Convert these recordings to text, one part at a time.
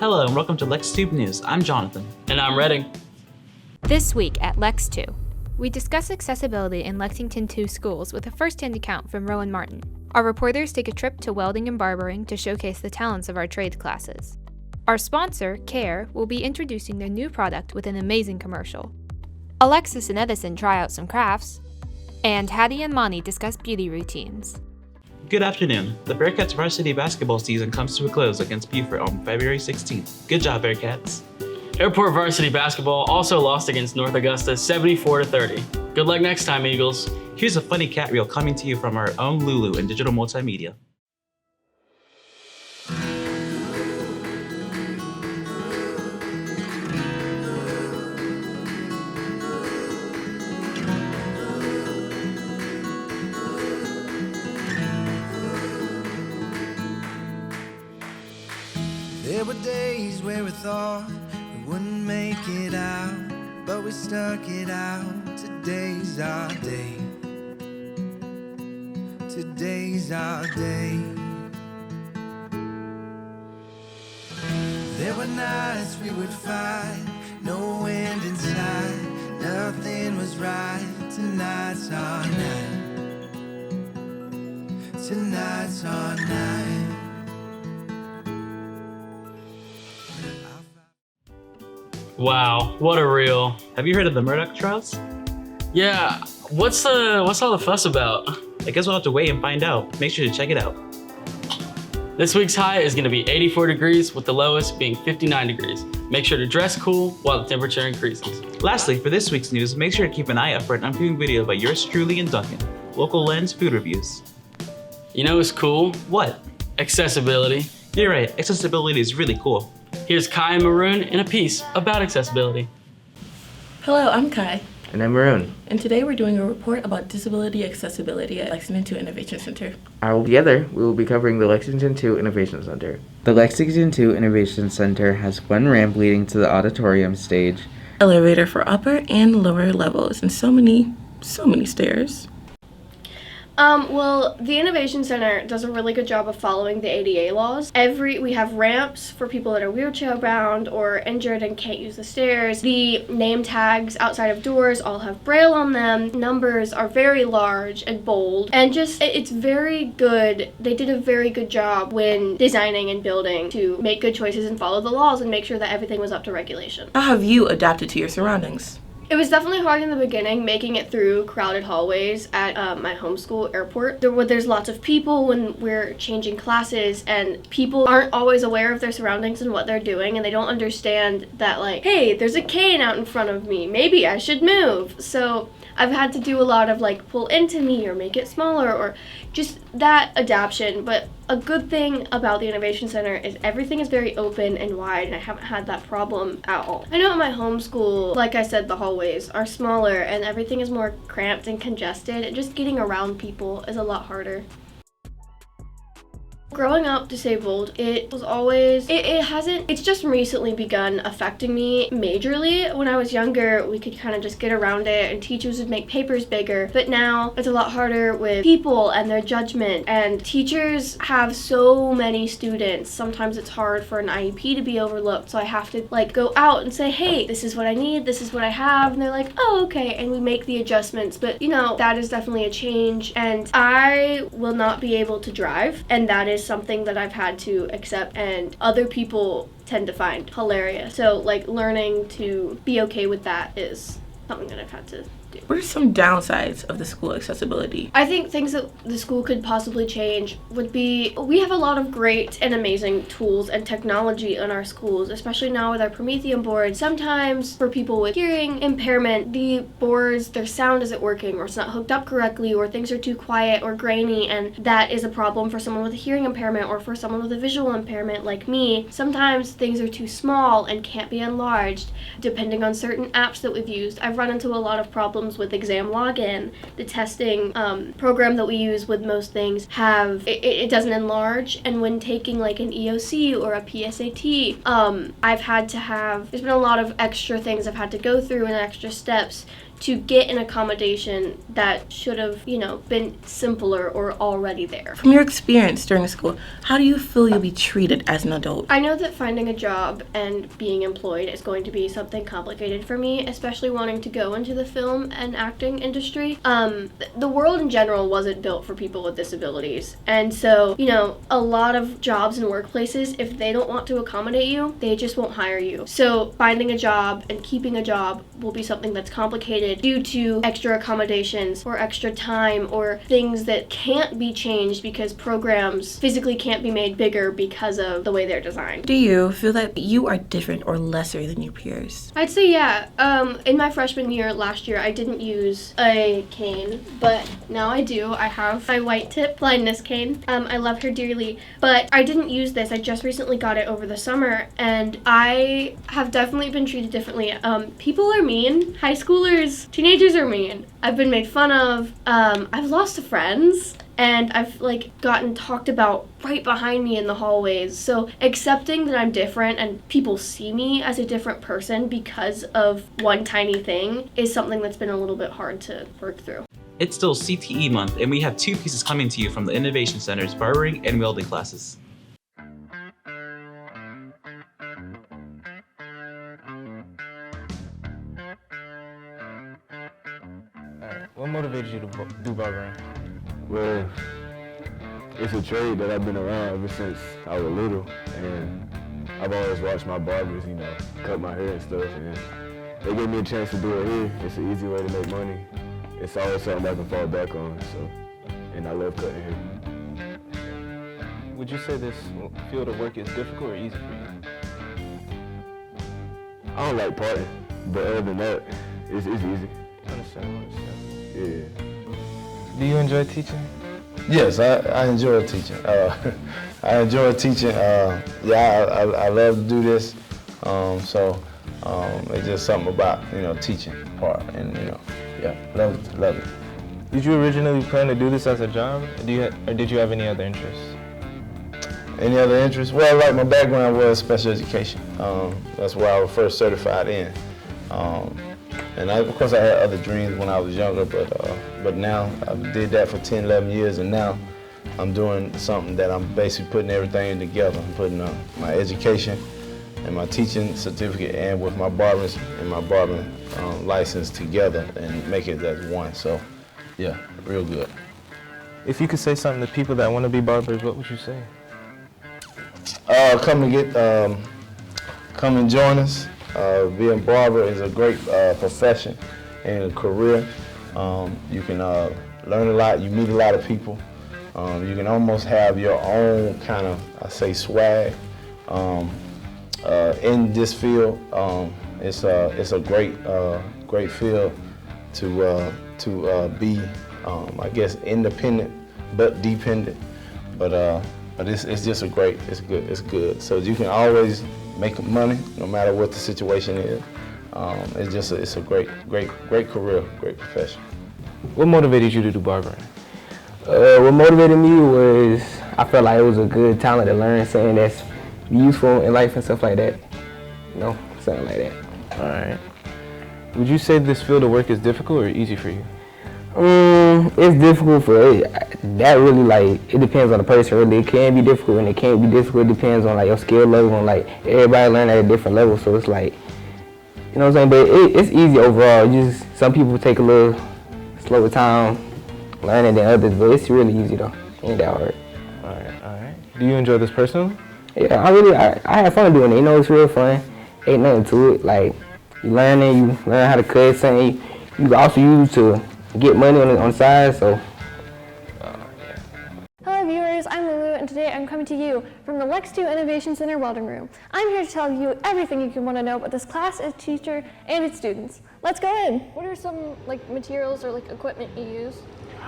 Hello and welcome to Lex2be News. I'm Jonathan. And I'm Redding. This week at Lex2, we discuss accessibility in Lexington 2 schools with a first-hand account from Rowan Martin. Our reporters take a trip to welding and barbering to showcase the talents of our trade classes. Our sponsor, Care, will be introducing their new product with an amazing commercial. Alexis and Edison try out some crafts. And Hattie and Monty discuss beauty routines. Good afternoon. The Bearcats varsity basketball season comes to a close against Beaufort on February 16th. Good job, Bearcats. Airport varsity basketball also lost against North Augusta 74-30. Good luck next time, Eagles. Here's a funny cat reel coming to you from our own Lulu in digital multimedia. There were days where we thought we wouldn't make it out, but we stuck it out. Today's our day. Today's our day. There were nights we would fight, no end in sight, nothing was right. Tonight's our night. Tonight's our night. Wow, what a reel. Have you heard of the Murdoch trials? Yeah, what's all the fuss about? I guess we'll have to wait and find out. Make sure to check it out. This week's high is going to be 84 degrees with the lowest being 59 degrees. Make sure to dress cool while the temperature increases. Lastly, for this week's news, make sure to keep an eye out for an upcoming video by yours truly and Duncan. Local Lens Food Reviews. You know what's cool? What? Accessibility. You're right, accessibility is really cool. Here's Kai and Maroon in a piece about accessibility. Hello, I'm Kai. And I'm Maroon. And today we're doing a report about disability accessibility at Lexington 2 Innovation Center. Together, we will be covering the Lexington 2 Innovation Center. The Lexington 2 Innovation Center has one ramp leading to the auditorium stage, Elevator for upper and lower levels, and so many stairs. Well, the Innovation Center does a really good job of following the ADA laws. We have ramps for people that are wheelchair bound or injured and can't use the stairs. The name tags outside of doors all have Braille on them. Numbers are very large and bold, and it's very good. They did a very good job when designing and building to make good choices and follow the laws and make sure that everything was up to regulation. How have you adapted to your surroundings? It was definitely hard in the beginning, making it through crowded hallways at my homeschool airport. There's lots of people when we're changing classes, and people aren't always aware of their surroundings and what they're doing, and they don't understand that, like, hey, there's a cane out in front of me, maybe I should move. So I've had to do a lot of, like, pull into me or make it smaller or just that adaptation. But a good thing about the Innovation Center is everything is very open and wide, and I haven't had that problem at all. I know at my homeschool, like I said, the hallways are smaller and everything is more cramped and congested, and just getting around people is a lot harder. Growing up disabled, it's just recently begun affecting me majorly. When I was younger, we could kind of just get around it and teachers would make papers bigger, but now it's a lot harder with people and their judgment, and teachers have so many students. Sometimes it's hard for an IEP to be overlooked, so I have to go out and say, hey, this is what I need, this is what I have, and they're like, oh, okay, and we make the adjustments. But that is definitely a change, and I will not be able to drive, and that is something that I've had to accept, and other people tend to find hilarious. So learning to be okay with that is something that I've had to do. What are some downsides of the school accessibility? I think things that the school could possibly change would be, we have a lot of great and amazing tools and technology in our schools, especially now with our Promethean board. Sometimes for people with hearing impairment, the boards, their sound isn't working, or it's not hooked up correctly, or things are too quiet or grainy, and that is a problem for someone with a hearing impairment or for someone with a visual impairment like me. Sometimes things are too small and can't be enlarged, depending on certain apps that we've used. I've run into a lot of problems with exam login. The testing program that we use with most things it doesn't enlarge, and when taking an EOC or a PSAT, there's been a lot of extra things I've had to go through and extra steps to get an accommodation that should have, been simpler or already there. From your experience during the school, how do you feel you'll be treated as an adult? I know that finding a job and being employed is going to be something complicated for me, especially wanting to go into the film and acting industry. The world in general wasn't built for people with disabilities. And so, a lot of jobs and workplaces, if they don't want to accommodate you, they just won't hire you. So finding a job and keeping a job will be something that's complicated due to extra accommodations or extra time or things that can't be changed because programs physically can't be made bigger because of the way they're designed. Do you feel that you are different or lesser than your peers? I'd say yeah. In my freshman year last year, I didn't use a cane, but now I do. I have my white tip blindness cane. I love her dearly, but I didn't use this. I just recently got it over the summer, and I have definitely been treated differently. People are mean. High schoolers, teenagers are mean. I've been made fun of. I've lost friends. And I've gotten talked about right behind me in the hallways. So accepting that I'm different and people see me as a different person because of one tiny thing is something that's been a little bit hard to work through. It's still CTE month, and we have 2 pieces coming to you from the Innovation Center's barbering and welding classes. What motivated you to do barbering? Well, it's a trade that I've been around ever since I was little, and I've always watched my barbers, cut my hair and stuff, and they gave me a chance to do it here. It's an easy way to make money. It's always something I can fall back on, and I love cutting hair. Would you say this field of work is difficult or easy for you? I don't like parting, but other than that, it's easy. Understand. Yeah. Do you enjoy teaching? Yes, I enjoy teaching. I enjoy teaching. I love to do this. It's just something about teaching part, and love it. Did you originally plan to do this as a job, or did you have any other interests? Any other interests? Well, my background was special education. That's where I was first certified in. And of course I had other dreams when I was younger, but now I did that for 10, 11 years, and now I'm doing something that I'm basically putting everything together. I'm putting my education and my teaching certificate and with my barbering and my barbering license together and make it as one. So yeah, real good. If you could say something to people that want to be barbers, what would you say? Come and join us. Being a barber is a great profession and a career. You can learn a lot, you meet a lot of people. You can almost have your own kind of, swag in this field. It's a great field to be, independent but dependent. But it's just it's good. So you can always make money no matter what the situation is. It's a great career, great profession. What motivated you to do barbering? What motivated me was I felt like it was a good talent to learn something that's useful in life and stuff like that. Something like that. All right. Would you say this field of work is difficult or easy for you? It's difficult for that really it depends on the person really. It can be difficult and it can't be difficult. It depends on your skill level and everybody learn at a different level. So it's what I'm saying, but it's easy overall. Just some people take a little slower time learning than others, but it's really easy though. It ain't that hard. All right. Do you enjoy this personally? Yeah, I have fun doing it. It's real fun. Ain't nothing to it. You learn how to cut something. You also use to get money on the side, so. Hello viewers, I'm Lulu, and today I'm coming to you from the Lex2be Innovation Center Welding Room. I'm here to tell you everything you can want to know about this class, its teacher, and its students. Let's go in. What are some materials or equipment you use?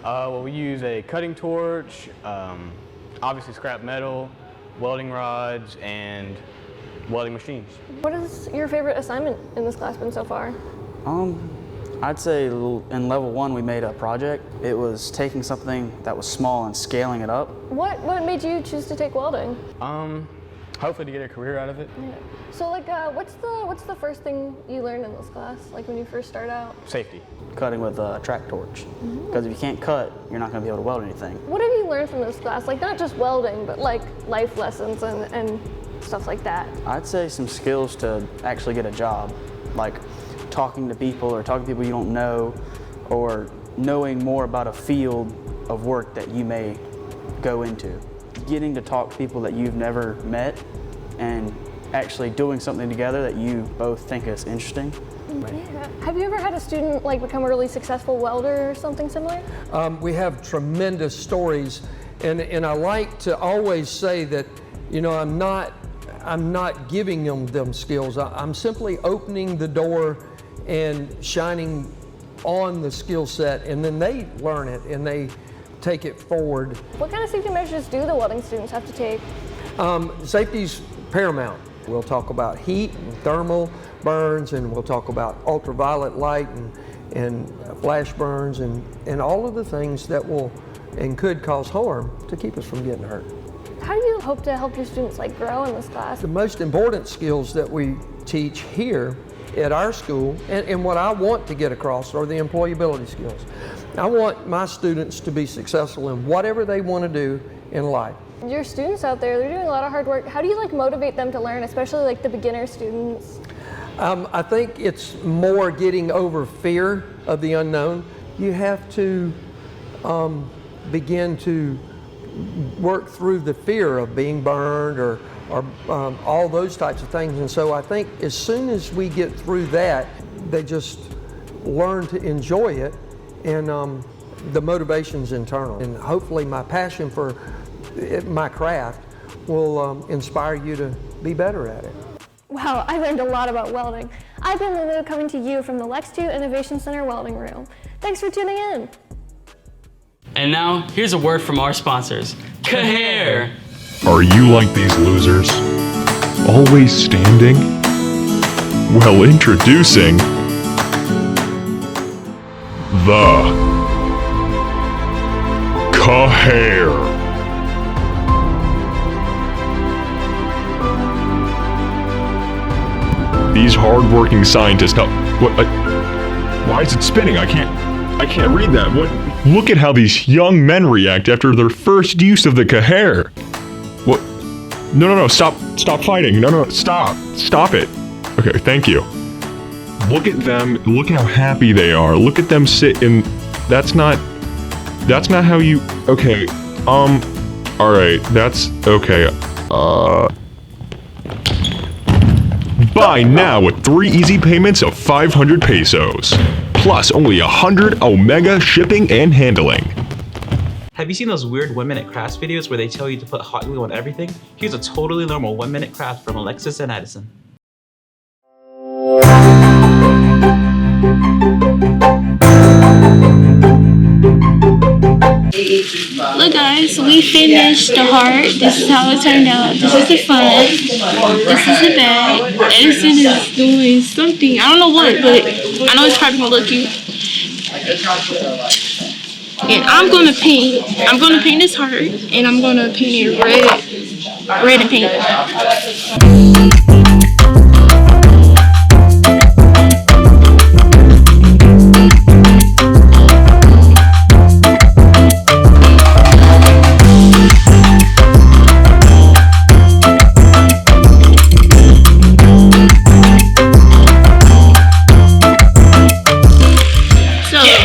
Well, we use a cutting torch, obviously scrap metal, welding rods, and welding machines. What is your favorite assignment in this class been so far? I'd say in level 1 we made a project. It was taking something that was small and scaling it up. What made you choose to take welding? hopefully to get a career out of it. Yeah. So like, what's the first thing you learn in this class? Like when you first start out? Safety. Cutting with a track torch. Because if you can't cut, you're not going to be able to weld anything. What have you learned from this class? Like not just welding, but like life lessons and stuff like that. I'd say some skills to actually get a job, like talking to people or talking to people you don't know, or knowing more about a field of work that you may go into. Getting to talk to people that you've never met and actually doing something together that you both think is interesting. Yeah. Have you ever had a student like become a really successful welder or something similar? We have tremendous stories, and I like to always say that, you know, I'm not giving them skills. I'm simply opening the door and shining on the skill set, and then they learn it and they take it forward. What kind of safety measures do the welding students have to take? Safety's paramount. We'll talk about heat and thermal burns, and we'll talk about ultraviolet light and flash burns and all of the things that will and could cause harm to keep us from getting hurt. How do you hope to help your students like grow in this class? The most important skills that we teach here at our school, and what I want to get across, are the employability skills. I want my students to be successful in whatever they want to do in life. Your students out there, they're doing a lot of hard work. How do you like motivate them to learn, especially like the beginner students? I think it's more getting over fear of the unknown. You have to begin to work through the fear of being burned or all those types of things. And so I think as soon as we get through that, they just learn to enjoy it, and the motivation's internal. And hopefully my passion for my craft will inspire you to be better at it. Wow, I learned a lot about welding. I've been Lulu, coming to you from the Lex2 Innovation Center Welding Room. Thanks for tuning in. And now, here's a word from our sponsors. Cahair! Are you like these losers? Always standing? Well, introducing the Cahair. These hard-working scientists. No, what? Why is it spinning? I can't read that. What? Look at how these young men react after their first use of the Cahair. What? No, stop fighting. No, stop it. Okay, thank you. Look at them. Look how happy they are. Look at them sit in. That's not how you. Okay. All right. That's okay. Buy now with 3 easy payments of 500 pesos, plus only 100 Omega shipping and handling. Have you seen those weird 1-minute crafts videos where they tell you to put hot glue on everything? Here's a totally normal 1-minute craft from Alexis and Addison. Look guys, we finished the heart. This is how it turned out. This is the front. This is the back. Edison is doing something. I don't know what, but I know it's probably gonna look cute. And I'm gonna paint this heart, and I'm gonna paint it red and pink.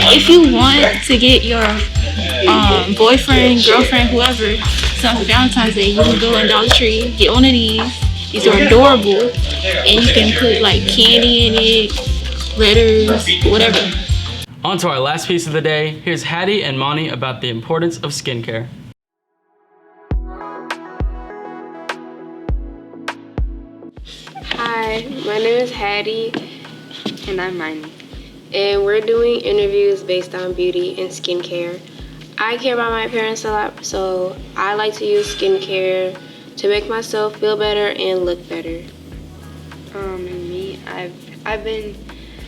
If you want to get your boyfriend, girlfriend, whoever, something for Valentine's Day, you can go in Dollar Tree, get one of these. These are adorable, and you can put like candy in it, letters, whatever. On to our last piece of the day. Here's Hattie and Monty about the importance of skincare. Hi, my name is Hattie, and I'm Miney. And we're doing interviews based on beauty and skincare. I care about my appearance a lot, so I like to use skincare to make myself feel better and look better. And me, I've been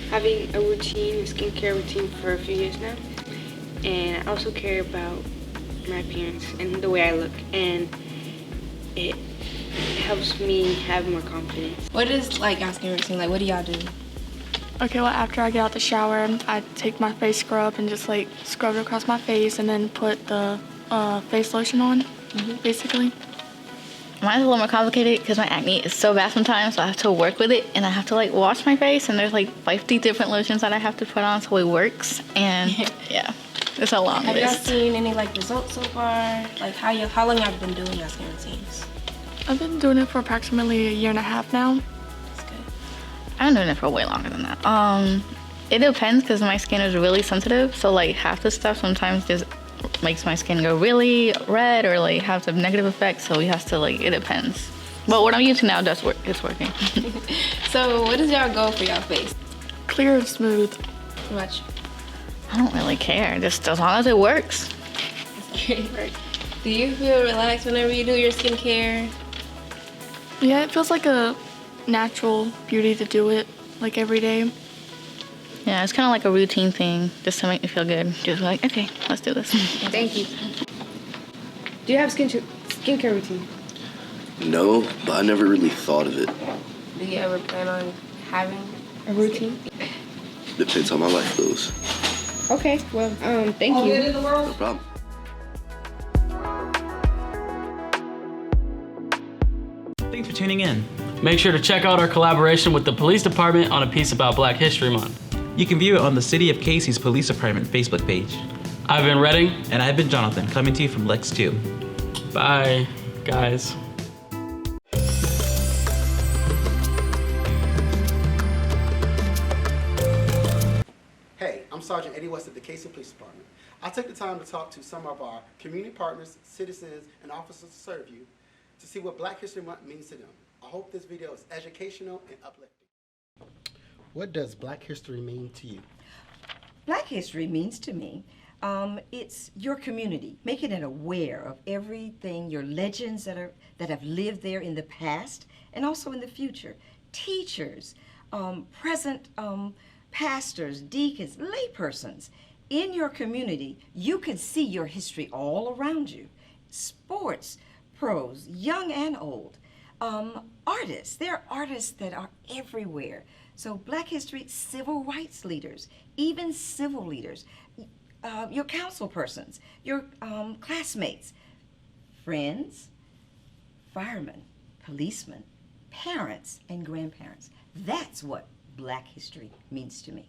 having a skincare routine for a few years now. And I also care about my appearance and the way I look. And it helps me have more confidence. What is like y'all skin routine? Like, what do y'all do? Okay, well, after I get out the shower, I take my face scrub and just like scrub it across my face and then put the face lotion on, basically. Mine's a little more complicated because my acne is so bad sometimes, so I have to work with it, and I have to like wash my face, and there's like 50 different lotions that I have to put on so it works, and yeah, it's a long Have y'all list. seen any like results so far? Like how long y'all been doing your skin routines? I've been doing it for approximately 1.5 years now. I've been doing it for way longer than that. It depends because my skin is really sensitive, so like half the stuff sometimes just makes my skin go really red or like have some negative effects, so we have to like, it depends. But what I'm using now does work, it's working. So what is y'all goal for y'all face? Clear and smooth. Much. I don't really care, just as long as it works. Do you feel relaxed whenever you do your skincare? Yeah, it feels like a natural beauty to do it like every day. Yeah, it's kind of like a routine thing, just to make me feel good. Just like, okay, let's do this. Thank you. Do you have skincare routine? No, but I never really thought of it. Do you ever plan on having a routine? Depends how my life goes. Okay, well, thank you. No problem. Thanks for tuning in. Make sure to check out our collaboration with the police department on a piece about Black History Month. You can view it on the City of Casey's Police Department Facebook page. I've been Redding. And I've been Jonathan, coming to you from Lex2. Bye, guys. Hey, I'm Sergeant Eddie West of the Casey Police Department. I'll take the time to talk to some of our community partners, citizens, and officers to serve you to see what Black History Month means to them. I hope this video is educational and uplifting. What does Black history mean to you? Black history means to me, it's your community, making it aware of everything, your legends that have lived there in the past and also in the future. Teachers, present pastors, deacons, laypersons. In your community, you can see your history all around you. Sports, pros, young and old. Artists, there are artists that are everywhere. So Black history, civil rights leaders, even civil leaders, your council persons, your classmates, friends, firemen, policemen, parents, and grandparents. That's what Black history means to me.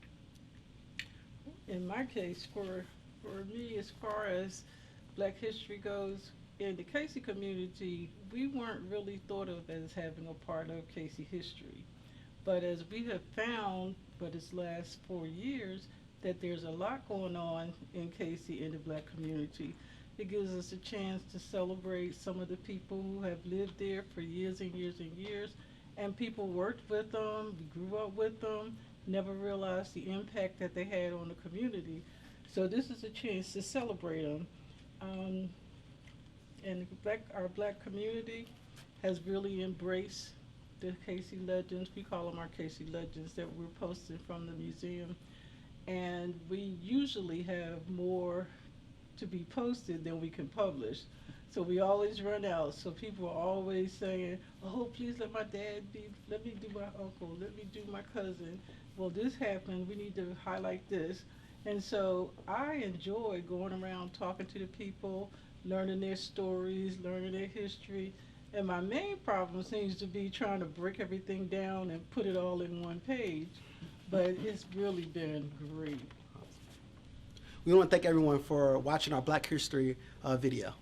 In my case, for me, as far as Black history goes, in the Casey community, we weren't really thought of as having a part of Casey history. But as we have found for this last 4 years, that there's a lot going on in Casey in the Black community. It gives us a chance to celebrate some of the people who have lived there for years and years and years, and people worked with them, we grew up with them, never realized the impact that they had on the community. So this is a chance to celebrate them. And our Black community has really embraced the Casey legends. We call them our Casey legends that we're posting from the museum. And we usually have more to be posted than we can publish. So we always run out. So people are always saying, oh, please let my dad be, let me do my uncle, let me do my cousin. Well, this happened, we need to highlight this. And so I enjoy going around talking to the people, learning their stories, learning their history. And my main problem seems to be trying to break everything down and put it all in one page. But it's really been great. We want to thank everyone for watching our Black History video.